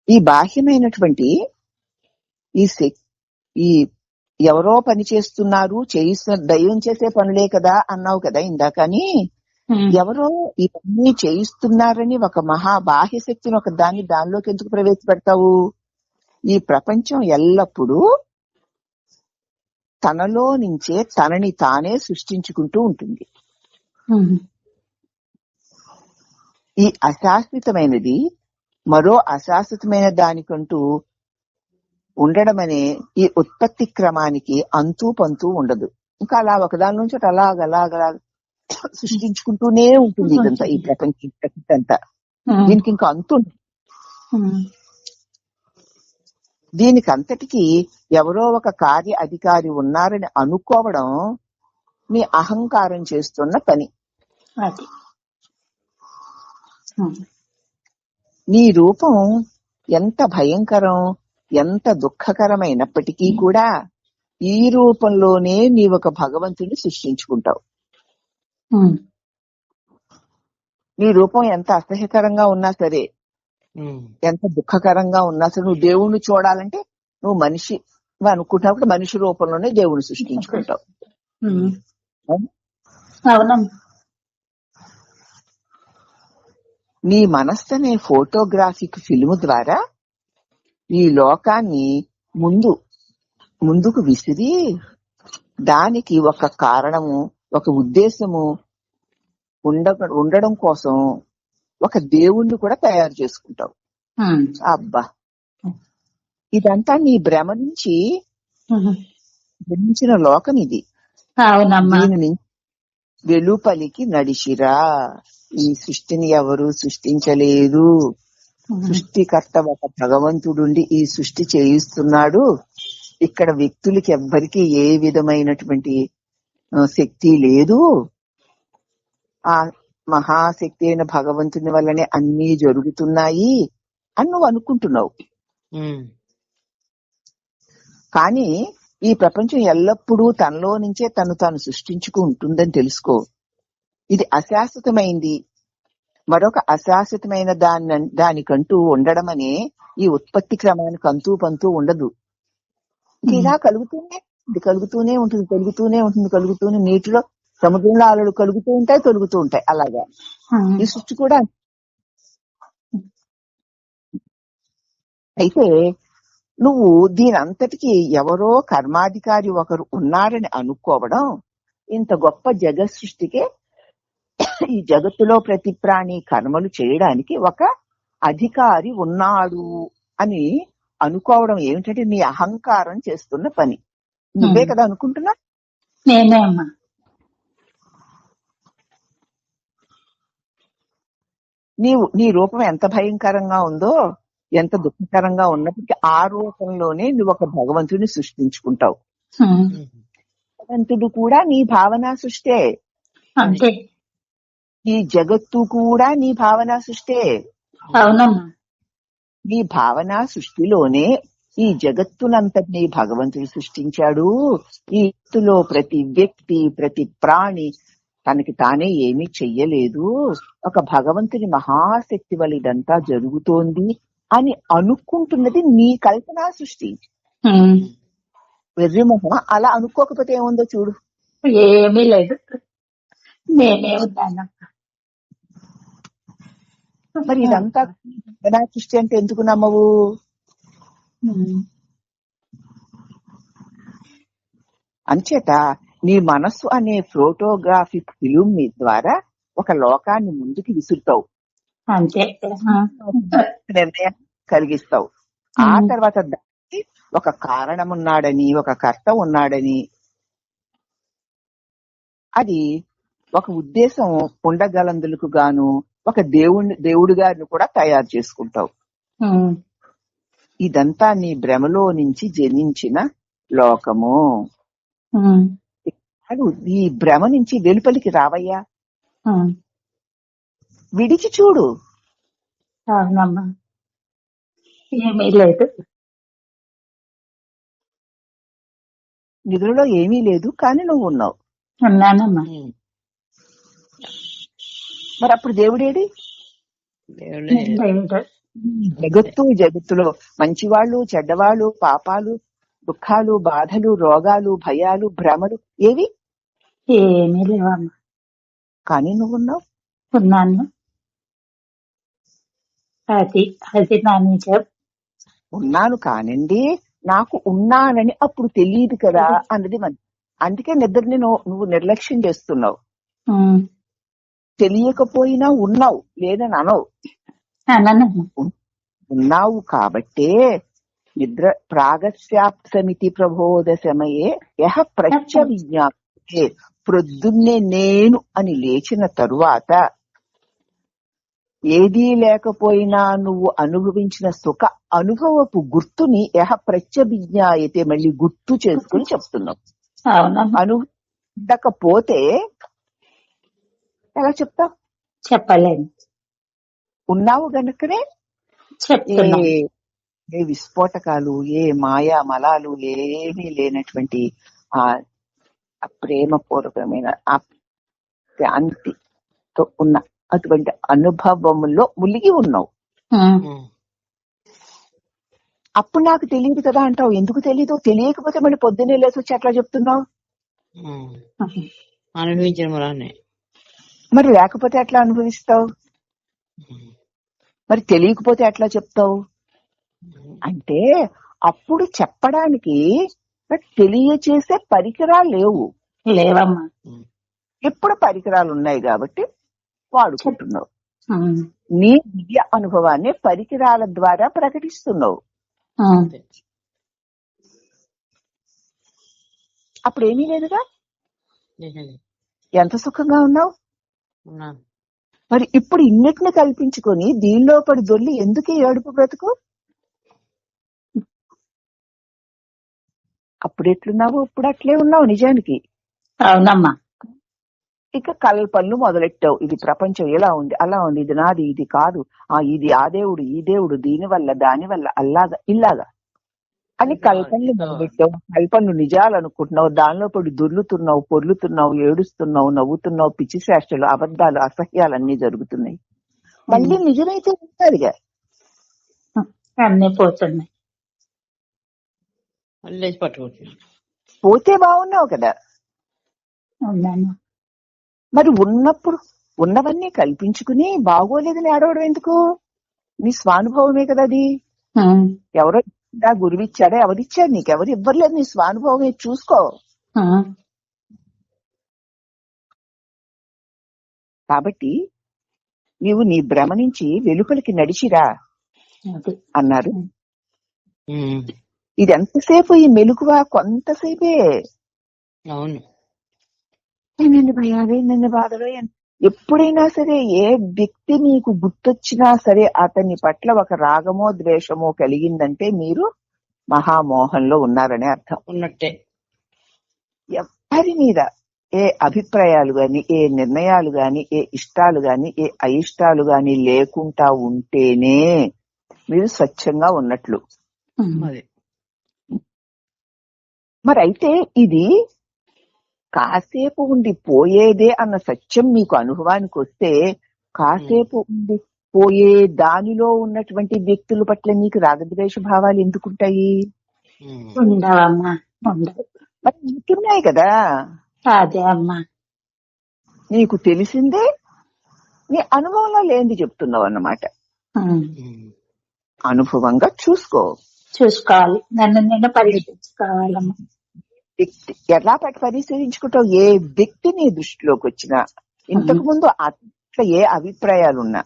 ఈ బాహ్యమైనటువంటి ఈ ఈ ఎవరో పని చేస్తున్నారు, చేయిస్తున్న దైవం చేసే పనులే కదా అన్నావు కదా ఇందాకని. ఎవరో ఇవన్నీ చేయిస్తున్నారని ఒక మహా బాహ్య శక్తిని ఒక దానిలోకి ఎందుకు ప్రవేశపెడతావు? ఈ ప్రపంచం ఎల్లప్పుడూ తనలో నుంచే తనని తానే సృష్టించుకుంటూ ఉంటుంది. ఈ అశాశ్వతమైనది మరో అశాశ్వతమైన దానికంటూ ఉండడం అనే ఈ ఉత్పత్తి క్రమానికి అంతూ పంతూ ఉండదు. ఇంకా అలా ఒకదాని నుంచి అలాగ సృష్టించుకుంటూనే ఉంటుంది ఇదంతా, ఈ ప్రపంచం అంతా. దీనికి ఇంకా అంతు దీనికి అంతటికీ ఎవరో ఒక కార్య అధికారి ఉన్నారని అనుకోవడం మీ అహంకారం చేస్తున్న పని. నీ రూపం ఎంత భయంకరం, ఎంత దుఃఖకరమైనప్పటికీ కూడా ఈ రూపంలోనే నీ ఒక భగవంతుని సృష్టించుకుంటావు. నీ రూపం ఎంత అసహ్యకరంగా ఉన్నా సరే, ఎంత దుఃఖకరంగా ఉన్నా సరే, నువ్వు దేవుణ్ణి చూడాలంటే నువ్వు మనిషి అనుకుంటున్నప్పుడు మనిషి రూపంలోనే దేవుణ్ణి సృష్టించుకుంటావు. నీ మనస్సు అనే ఫోటోగ్రాఫిక్ ఫిల్మ్ ద్వారా ఈ లోకాన్ని ముందుకు విసిరి దానికి ఒక కారణము, ఒక ఉద్దేశము ఉండడం కోసం ఒక దేవుణ్ణి కూడా తయారు చేసుకుంటావు. అబ్బా, ఇదంతా నీ భ్రమ నుంచి భ్రమించిన లోకం ఇది. దీని నుంచి వెలుపలికి నడిచిరా. ఈ సృష్టిని ఎవరు సృష్టించలేదు. సృష్టికర్త ఒక భగవంతుడుండి ఈ సృష్టి చేయిస్తున్నాడు. ఇక్కడ వ్యక్తులకి ఎవ్వరికి ఏ విధమైనటువంటి శక్తి లేదు. ఆ మహాశక్తి అయిన భగవంతుని వల్లనే అన్ని జరుగుతున్నాయి అని నువ్వు అనుకుంటున్నావు. కానీ ఈ ప్రపంచం ఎల్లప్పుడూ తనలో నుంచే తాను సృష్టించుకుంటుందని తెలుసుకో. ఇది అశాశ్వతమైంది. మరొక అశాశ్వతమైన దానికంటూ ఉండడం అనే ఈ ఉత్పత్తి క్రమానికి అంతూ పంతూ ఉండదు. ఇలా కలుగుతూనే ఉంటుంది. నీటిలో సముద్రంలో అలలు కలుగుతూ ఉంటాయి, తొలుగుతూ ఉంటాయి. అలాగా ఈ సృష్టి కూడా. అయితే నువ్వు దీని అంతటికీ ఎవరో కర్మాధికారి ఒకరు ఉన్నారని అనుకోవడం ఇంత గొప్ప జగత్ సృష్టికే, ఈ జగత్తులో ప్రతి ప్రాణి కర్మలు చేయడానికి ఒక అధికారి ఉన్నాడు అని అనుకోవడం ఏమిటంటే నీ అహంకారం చేస్తున్న పని. నువ్వే కదా అనుకుంటున్నా. నీ రూపం ఎంత భయంకరంగా ఉందో, ఎంత దుఃఖకరంగా ఉన్నప్పటికీ ఆ రూపంలోనే నువ్వు ఒక భగవంతుడిని సృష్టించుకుంటావు. భగవంతుడు కూడా నీ భావన సృష్టే. ఈ జగత్తు కూడా నీ భావన సృష్టే. నీ భావన సృష్టిలోనే ఈ జగత్తునంతటినీ భగవంతుడు సృష్టించాడు. ఈ జగత్తులో ప్రతి వ్యక్తి, ప్రతి ప్రాణి తనకి తానే ఏమీ చెయ్యలేదు. ఒక భగవంతుని మహాశక్తి వల్ల ఇదంతా జరుగుతోంది అని అనుకుంటున్నది నీ కల్పనా సృష్టి. వెర్రిమొహం, అలా అనుకోకపోతే ఏముందో చూడు. ఏమీ లేదు, నేనే ఉన్నాను. మరి ఇదంతా కల్పనా సృష్టి అంటే ఎందుకు నమ్మవు? అంచేత నీ మనస్సు అనే ఫోటోగ్రాఫిక్ ఫిల్మ్ ద్వారా ఒక లోకాన్ని ముందుకు విసురుతావు, అంతే నిర్ణయం కలిగిస్తావు. ఆ తర్వాత దానికి ఒక కారణం ఉన్నాడని, ఒక కర్త ఉన్నాడని, అది ఒక ఉద్దేశం ఉండగలందులకు గాను ఒక దేవుడు గారిని కూడా తయారు చేసుకుంటావు. ఇదంతా నీ భ్రమలో నుంచి జనించిన లోకము. ఈ భ్రమ నుంచి వెలుపలికి రావయ్యా, విడిచి చూడు. ఏమీ లేదు, నిధులలో ఏమీ లేదు, కానీ నువ్వు ఉన్నావు. ఉన్నానమ్మా. మరి అప్పుడు దేవుడేడి? జగత్తులో మంచివాళ్ళు, చెడ్డవాళ్ళు, పాపాలు, దుఃఖాలు, బాధలు, రోగాలు, భయాలు, భ్రమలు ఏవి? ఏమీ లేవమ్మా. కానీ నువ్వున్నావు. ఉన్నాను. అది అది నా నిజం. ఉన్నాను కానండి, నాకు ఉన్నానని అప్పుడు తెలియదు కదా అన్నది అందుకే నిద్రని నువ్వు నిర్లక్ష్యం చేస్తున్నావు. తెలియకపోయినా ఉన్నావు లేదని అనవు. ఉన్నావు కాబట్టే నిద్ర ప్రాగస్యాప్తమితి ప్రబోధ సమయే యహ ప్రత్య విజ్ఞాపే. ప్రొద్దున్నే నేను అని లేచిన తరువాత ఏదీ లేకపోయినా నువ్వు అనుభవించిన సుఖ అనుభవపు గుర్తుని యహ ప్రత్యభిజ్ఞాయతే మళ్ళీ గుర్తు చేసుకుని చెప్తున్నావు. అనుభవించకపోతే ఎలా చెప్తావు? చెప్పలేను. ఉన్నావు గనుకనే ఏ విస్ఫోటకాలు, ఏ మాయా మలాలు ఏమీ లేనటువంటి ఆ ప్రేమపూర్వకమైన ఆ శాంతితో ఉన్న అటువంటి అనుభవంలో మునిగి ఉన్నావు. అప్పుడు నాకు తెలియదు కదా అంటావు. ఎందుకు తెలీదు? తెలియకపోతే మళ్ళీ పొద్దున్నే లేసి వచ్చి అట్లా చెప్తున్నావు. మరి లేకపోతే ఎట్లా అనుభవిస్తావు? మరి తెలియకపోతే ఎట్లా చెప్తావు? అంటే అప్పుడు చెప్పడానికి తెలియచేసే పరికరాలు లేవమ్మా. ఎప్పుడు పరికరాలు ఉన్నాయి కాబట్టి వాడుకుంటున్నావు. నీ దివ్య అనుభవాన్ని పరికరాల ద్వారా ప్రకటిస్తున్నావు. అప్పుడేమీ లేదుగా. ఎంత సుఖంగా ఉన్నావు. మరి ఇప్పుడు ఇన్నిటిని కల్పించుకొని దీనిలో పడి దొల్లి ఎందుకు ఏడుపు బ్రతుకు? అప్పుడు ఎట్లున్నావు ఇప్పుడు అట్లే ఉన్నావు నిజానికి. అవునమ్మా. ఇక కల్పనలు మొదలెట్టావు. ఇది ప్రపంచం ఎలా ఉంది, అలా ఉంది, ఇది నాది, ఇది కాదు, ఇది ఆ దేవుడు, ఈ దేవుడు, దీని వల్ల దాని వల్ల అల్లాగా ఇల్లాగా అని కల్పనలు మొదలెట్టావు. కల్పనలు నిజాలు అనుకుంటున్నావు. దానిలో పడి దొర్లుతున్నావు, పొర్లుతున్నావు, ఏడుస్తున్నావు, నవ్వుతున్నావు. పిచ్చి శాస్త్రాలు, అబద్ధాలు, అసహ్యాలు అన్ని జరుగుతున్నాయి. మళ్ళీ నిజమైతే ఉంటారుగా. అన్నీ పోతున్నాయి. పోతే బాగున్నావు కదా. మరి ఉన్నప్పుడు ఉన్నవన్నీ కల్పించుకుని బాగోలేదని ఆడవడం ఎందుకు? నీ స్వానుభవమే కదా అది. ఎవరో గురువిచ్చాడా? ఎవరిచ్చాడు? నీకెవరు ఇవ్వలేదు. నీ స్వానుభవమే. చూసుకో. కాబట్టి నీవు నీ భ్రమ నుంచి వెలుపలికి నడిచిరా అన్నారు. ఇది ఎంతసేపు ఈ మెలుకువా? కొంతసేపే. అవును. నన్ను భయాలు, నన్ను బాధలు. ఎప్పుడైనా సరే ఏ వ్యక్తి నీకు గుర్తొచ్చినా సరే అతని పట్ల ఒక రాగమో ద్వేషమో కలిగిందంటే మీరు మహామోహంలో ఉన్నారనే అర్థం. ఉన్నట్టే. ఎవరి మీద ఏ అభిప్రాయాలు గాని, ఏ నిర్ణయాలు గాని, ఏ ఇష్టాలు గాని, ఏ అయిష్టాలు గాని లేకుండా ఉంటేనే మీరు స్వచ్ఛంగా ఉన్నట్లు. మరి అయితే ఇది కాసేపు ఉండి పోయేదే అన్న సత్యం మీకు అనుభవానికి వస్తే కాసేపు ఉండి పోయే దానిలో ఉన్నటువంటి వ్యక్తుల పట్ల నీకు రాగద్వేష భావాలు ఎందుకుంటాయి? మరి ఉంటున్నాయి కదా. అదే అమ్మా. నీకు తెలిసిందే నీ అనుభవంలో లేనిది చెప్తున్నావు అన్నమాట. అనుభవంగా చూసుకోవాలి. నన్ను నేను పరీక్షించుకోవాలమ్మా. ఎలా పరిశీలించుకుంటావు? ఏ వ్యక్తి నీ దృష్టిలోకి వచ్చినా, ఇంతకు ముందు అట్లా ఏ అభిప్రాయాలున్నా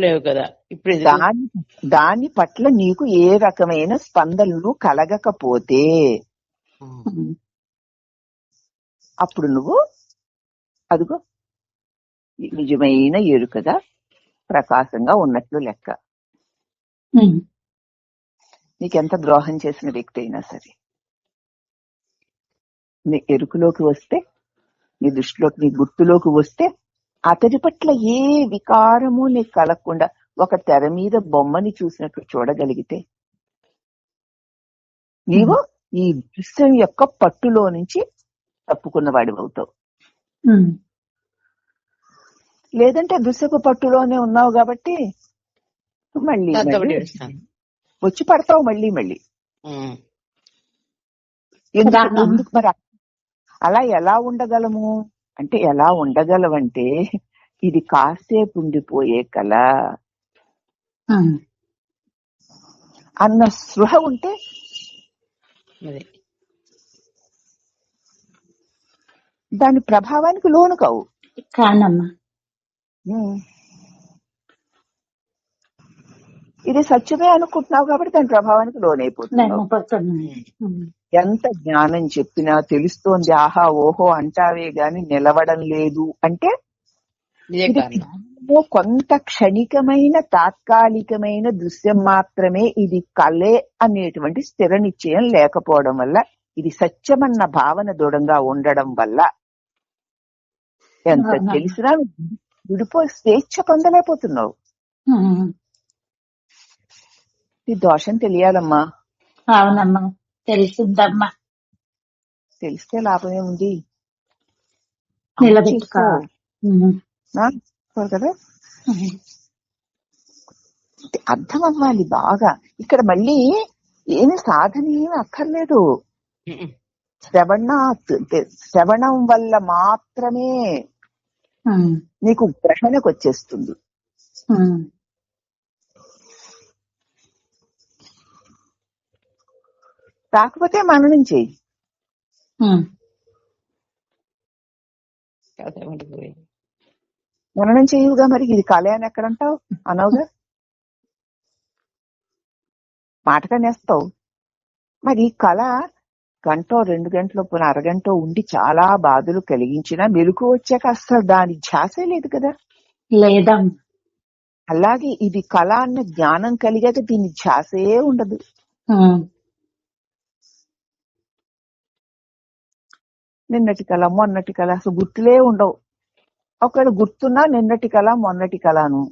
లేవు కదా. ఇప్పుడు దాని పట్ల నీకు ఏ రకమైన స్పందనలు కలగకపోతే అప్పుడు నువ్వు అదిగో నిజమైన ఎరుకగా ప్రకాశంగా ఉన్నట్లు లెక్క. నీకెంత ద్రోహం చేసిన వ్యక్తి అయినా సరే నీ ఎరుకులోకి వస్తే, నీ దృష్టిలోకి, నీ గుర్తులోకి వస్తే అతడి పట్ల ఏ వికారము నీకు కలగకుండా ఒక తెర మీద బొమ్మని చూసినట్లు చూడగలిగితే నీవు ఈ దృశ్యం యొక్క పట్టులో నుంచి తప్పుకున్న వాడివి అవుతావు. లేదంటే దుస్సపు పట్టులోనే ఉన్నావు కాబట్టి మళ్ళీ తత్తబడి మళ్ళీ ఏడుస్తాను. వచ్చి పడతావు మళ్ళీ మళ్ళీ. ఉమ్. రానమ్మా. ఎందుకు మరి అలా ఎలా ఉండగలము అంటే, ఎలా ఉండగలవంటే ఇది కాసేపు ఉండిపోయే కళ ఉమ్. అన్న స్పృహ ఉంటే అదే దాని ప్రభావానికి లోను కావు. కానమ్మా. ఇది సత్యమే అనుకుంటున్నావు కాబట్టి దాని ప్రభావానికి లోనైపోతున్నావు. నమ్మపోతున్నాయి. ఎంత జ్ఞానం చెప్పినా తెలుస్తోంది ఆహా ఓహో అంటావే గాని నిలవడం లేదు అంటే ఇదే ఇది కారణం. జ్ఞానంలో కొంత క్షణికమైన తాత్కాలికమైన దృశ్యం మాత్రమే, ఇది కలే అనేటువంటి స్థిర నిశ్చయం లేకపోవడం వల్ల, ఇది సత్యమన్న భావన దృఢంగా ఉండడం వల్ల ఎంత తెలిసినా స్వేచ్ఛ పొందలేకపోతున్నావు. ఈ దోషం తెలియాలమ్మా. అవునమ్మా, తెలిసిందమ్మా. తెలిస్తే లాభమే ఉంది. నిలబెట్టుకోవాలి కదా, అర్థం అవ్వాలి బాగా. ఇక్కడ మళ్ళీ ఏమి సాధన ఏమి అక్కర్లేదు. శ్రవణం వల్ల మాత్రమే నీకు గ్రహణకు వచ్చేస్తుంది. కాకపోతే మననం చేయి. మననం చేయుగా, మరి ఇది కళ అని ఎక్కడంటావు? అనవుగా, మాటకనేస్తావు. మరి కళ గంటో 2 గంటలో పోయిన అరగంట ఉండి చాలా బాధలు కలిగించినా మెలకు వచ్చాక అసలు దాని ధ్యాసే లేదు కదా. లేదమ్మా. అలాగే ఇది కళ అన్న జ్ఞానం కలిగాక దీని ధ్యాసే ఉండదు. నిన్నటి కళ మొన్నటి కళ అసలు గుర్తులే ఉండవు. ఒకవేళ గుర్తున్నా నిన్నటి కళ మొన్నటి కళను.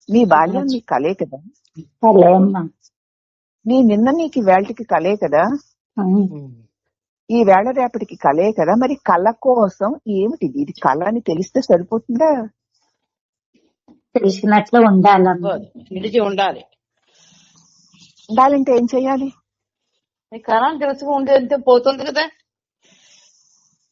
నీ బాల్యం నీ కళే కదా, నీ నిన్న నీకు వేళకి కళే కదా, ఈ వేళ రేపటికి కళే కదా. మరి కళ కోసం ఏమిటిది? ఇది కళ అని తెలిస్తే సరిపోతుందా? తెలిసినట్లు ఉండాలమ్మా. నిలిచి ఉండాలి. ఉండాలంటే ఏం చెయ్యాలి? కళ అని తెలుసుకు ఉండేంతే పోతుంది కదా.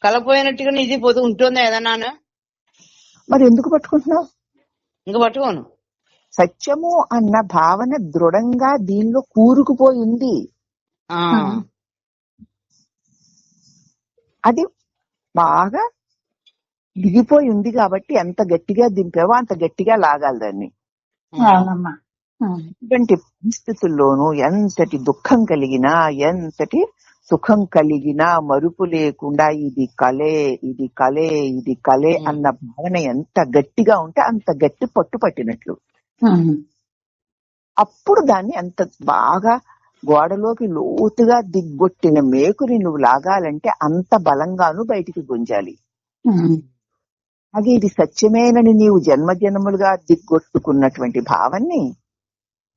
కళ పోయినట్టుగా ఇది పోతూ ఉంటుందా ఏదన్నా? మరి ఎందుకు పట్టుకుంటున్నావు? ఇంక పట్టుకోను. సత్యము అన్న భావన దృఢంగా దీనిలో కూరుకుపోయి ఉంది. అది బాగా దిగిపోయి ఉంది కాబట్టి ఎంత గట్టిగా దింపావో అంత గట్టిగా లాగాలి దాన్ని. ఇటువంటి పరిస్థితుల్లోనూ ఎంతటి దుఃఖం కలిగినా, ఎంతటి సుఖం కలిగినా మరుపు లేకుండా ఇది కలే, ఇది కలే, ఇది కలే అన్న భావన ఎంత గట్టిగా ఉంటే అంత గట్టి పట్టు పట్టినట్లు. అప్పుడు దాన్ని అంత బాగా గోడలోకి లోతుగా దిగ్గొట్టిన మేకుని నువ్వు లాగాలంటే అంత బలంగాను బయటికి గుంజాలి. అది ఇది సత్యమేనని నీవు జన్మజన్మలుగా దిగ్గొట్టుకున్నటువంటి భావాన్ని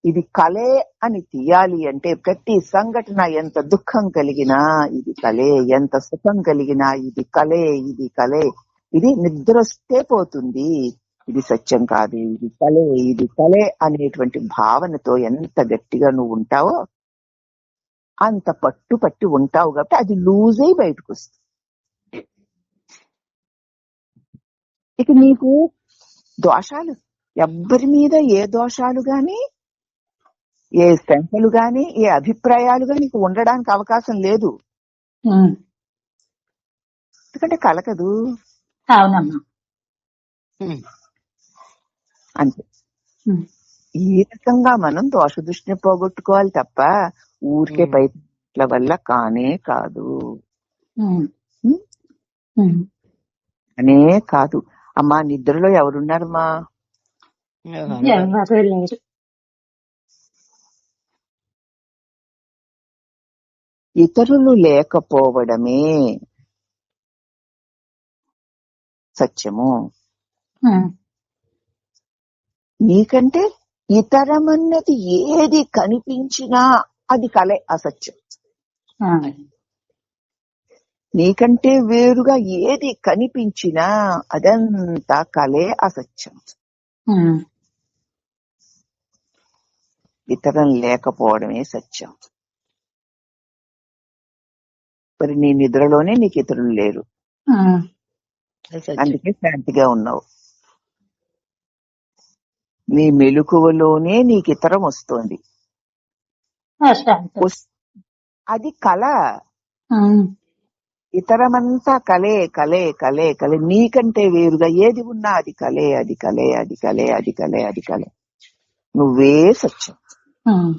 ఇది కలే అని తీయాలి అంటే ప్రతి సంఘటన ఎంత దుఃఖం కలిగినా ఇది కలే, ఎంత సుఖం కలిగినా ఇది కలే, ఇది కలే. ఇది నిద్రొస్తే పోతుంది, ఇది సత్యం కాదు, ఇది కలే, ఇది కలే అనేటువంటి భావనతో ఎంత గట్టిగా నువ్వు ఉంటావో అంత పట్టు పట్టి ఉంటావు కాబట్టి అది లూజ్ అయి బయటకు వస్తుంది. ఇక నీకు దోషాలు ఎవ్వరి మీద ఏ దోషాలు గాని, ఏ శంకలు గాని, ఏ అభిప్రాయాలు గాని నీకు ఉండడానికి అవకాశం లేదు. ఎందుకంటే కలకదు. అవునమ్మా. అంతే. ఈ రకంగా మనం దోష దృష్టిని పోగొట్టుకోవాలి తప్ప ఊరికే ప్రయత్నాల వల్ల కానే కాదు. అనే కాదు. అమ్మా నిద్రలో ఎవరున్నారమ్మా? ఎవరు లేరు. ఇతరులు లేకపోవడమే సత్యము. నీకంటే ఇతరమన్నది ఏది కనిపించినా అది కలే, అసత్యం. నీకంటే వేరుగా ఏది కనిపించినా అదంతా కలే, అసత్యం. ఉమ్, ఇతరం లేకపోవడమే సత్యం. మరి నీ నిద్రలోనే నీకు ఇతరులు లేరు, ఉమ్, అది సత్యం. అందుకే శాంతిగా ఉన్నావు. నీ మెలకువలోనే నీకు ఇతరం వస్తోంది, అశాంతం. అది కళ. ఉమ్, ఇతరమంతా కలే కలే కలే కలే. నీకంటే వేరుగా ఏది ఉన్నా అది కలే, అది కలే, అది కలే, అది కలే, అది కలే. నువ్వే సత్యం. ఉమ్.